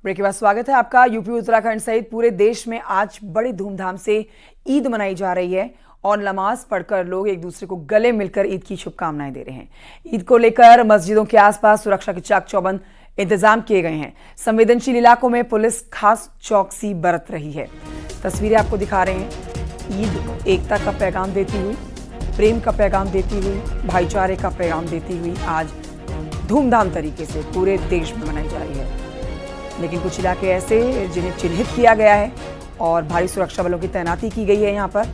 Break के बाद स्वागत है आपका। यूपी उत्तराखंड सहित पूरे देश में आज बड़ी धूमधाम से ईद मनाई जा रही है और नमाज पढ़कर लोग एक दूसरे को गले मिलकर ईद की शुभकामनाएं दे रहे हैं। ईद को लेकर मस्जिदों के आसपास सुरक्षा के चाक चौबंद इंतजाम किए गए हैं। संवेदनशील इलाकों में पुलिस खास चौकसी बरत रही है। तस्वीरें आपको दिखा रहे हैं। ईद एकता का पैगाम देती हुई, प्रेम का पैगाम देती हुई, भाईचारे का पैगाम देती हुई आज धूमधाम तरीके से पूरे देश में मनाई जा रही है। लेकिन कुछ इलाके ऐसे जिन्हें चिन्हित किया गया है और भारी सुरक्षा बलों की तैनाती की गई है यहाँ पर,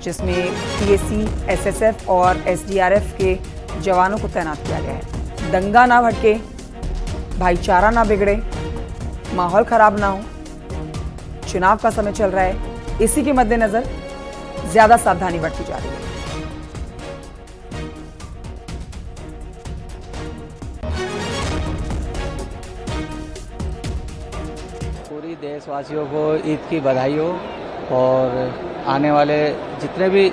जिसमें पीएसी, एसएसएफ और एसडीआरएफ के जवानों को तैनात किया गया है। दंगा ना भड़के, भाईचारा ना बिगड़े, माहौल खराब ना हो। चुनाव का समय चल रहा है, इसी के मद्देनजर ज्यादा सावधानी बरती जा रही है। पूरी देशवासियों को ईद की बधाई हो और आने वाले जितने भी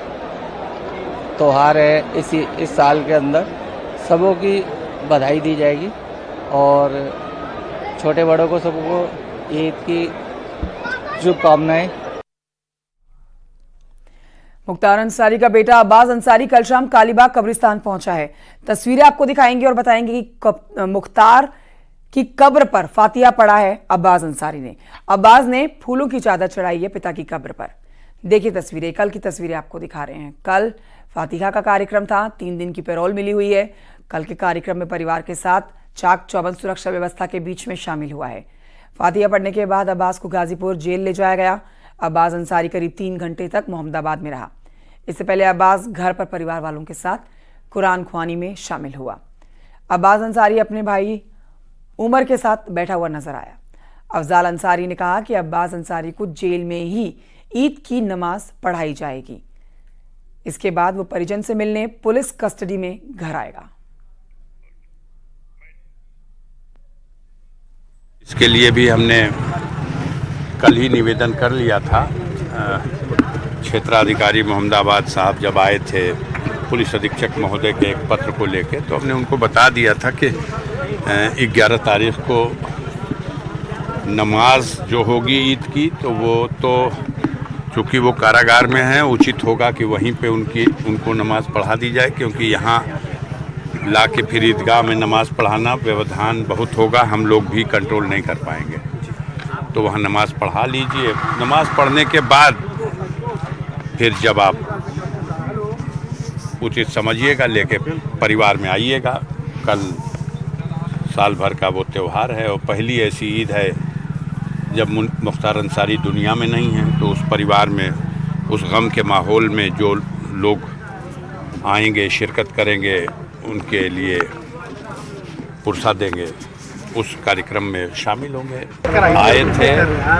त्योहार है इस साल के अंदर सबों की बधाई दी जाएगी और छोटे बड़ों को सबको ईद की शुभकामनाएं। मुख्तार अंसारी का बेटा अब्बास अंसारी कल शाम कालीबाग कब्रिस्तान पहुंचा है। तस्वीरें आपको दिखाएंगे और बताएंगे कि मुख्तार की कब्र पर फातिहा पढ़ा है अब्बास अंसारी ने। अब्बास ने फूलों की चादर चढ़ाई है पिता की कब्र पर। देखिए तस्वीरें, कल की तस्वीरें आपको दिखा रहे हैं। कल फातिहा का कार्यक्रम था, 3 दिन की पैरोल मिली हुई है। कल के कार्यक्रम में परिवार के साथ चाक चौबंद सुरक्षा व्यवस्था के बीच में शामिल हुआ है। फातिहा पढ़ने के बाद अब्बास को गाजीपुर जेल ले जाया गया। अब्बास अंसारी करीब 3 घंटे तक मोहम्मदाबाद में रहा। इससे पहले अब्बास घर पर परिवार वालों के साथ कुरान ख्वानी में शामिल हुआ। अब्बास अंसारी अपने भाई उमर के साथ बैठा हुआ नजर आया। अफजाल अंसारी ने कहा कि अब्बास अंसारी को जेल में ही ईद की नमाज पढ़ाई जाएगी। इसके बाद वो परिजन से मिलने पुलिस कस्टडी में घर आएगा। इसके लिए भी हमने कल ही निवेदन कर लिया था। क्षेत्राधिकारी मोहम्मदाबाद साहब जब आए थे पुलिस अधीक्षक महोदय के एक पत्र को लेके, तो हमने उनको बता दिया था कि 11 तारीख को नमाज जो होगी ईद की, तो वो तो चूँकि वो कारागार में हैं, उचित होगा कि वहीं पे उनको नमाज पढ़ा दी जाए, क्योंकि यहाँ ला के फिर ईदगाह में नमाज पढ़ाना व्यवधान बहुत होगा, हम लोग भी कंट्रोल नहीं कर पाएंगे। तो वहाँ नमाज पढ़ा लीजिए। नमाज पढ़ने के बाद फिर जब आप उचित समझिएगा लेके परिवार में आइएगा। कल साल भर का वो त्यौहार है और पहली ऐसी ईद है जब मुख्तार अंसारी दुनिया में नहीं हैं, तो उस परिवार में उस गम के माहौल में जो लोग आएंगे, शिरकत करेंगे, उनके लिए पुरसा देंगे, उस कार्यक्रम में शामिल होंगे। आए थे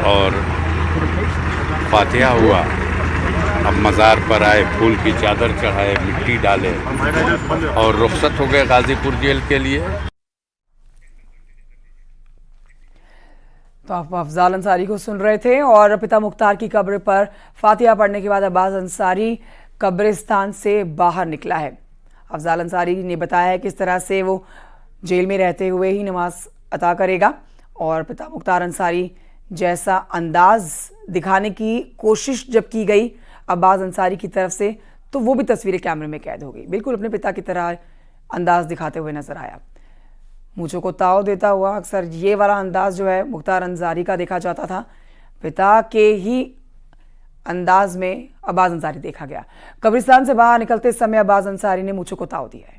और फातिहा हुआ, अब मज़ार पर आए, फूल की चादर चढ़ाए, मिट्टी डाले और रुखसत हो गए गाजीपुर जेल के लिए। तो आप अफजाल अंसारी को सुन रहे थे और पिता मुख्तार की कब्र पर फातिहा पढ़ने के बाद अब्बास अंसारी कब्रिस्तान से बाहर निकला है। अफजाल अंसारी ने बताया है किस तरह से वो जेल में रहते हुए ही नमाज अता करेगा और पिता मुख्तार अंसारी जैसा अंदाज दिखाने की कोशिश जब की गई अब्बास अंसारी की तरफ से, तो वो भी तस्वीरें कैमरे में कैद हो गई। बिल्कुल अपने पिता की तरह अंदाज दिखाते हुए नजर आया, मूंछों को ताव देता हुआ। अक्सर ये वाला अंदाज जो है मुख्तार अंसारी का देखा जाता था, पिता के ही अंदाज में अब्बास अंसारी देखा गया। कब्रिस्तान से बाहर निकलते समय अब्बास अंसारी ने मूंछों को ताव दिया है।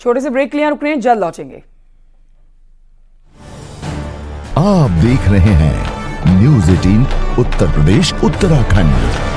छोटे से ब्रेक के लिए रुकने, जल्द लौटेंगे। आप देख रहे हैं न्यूज़ 18 उत्तर प्रदेश उत्तराखंड।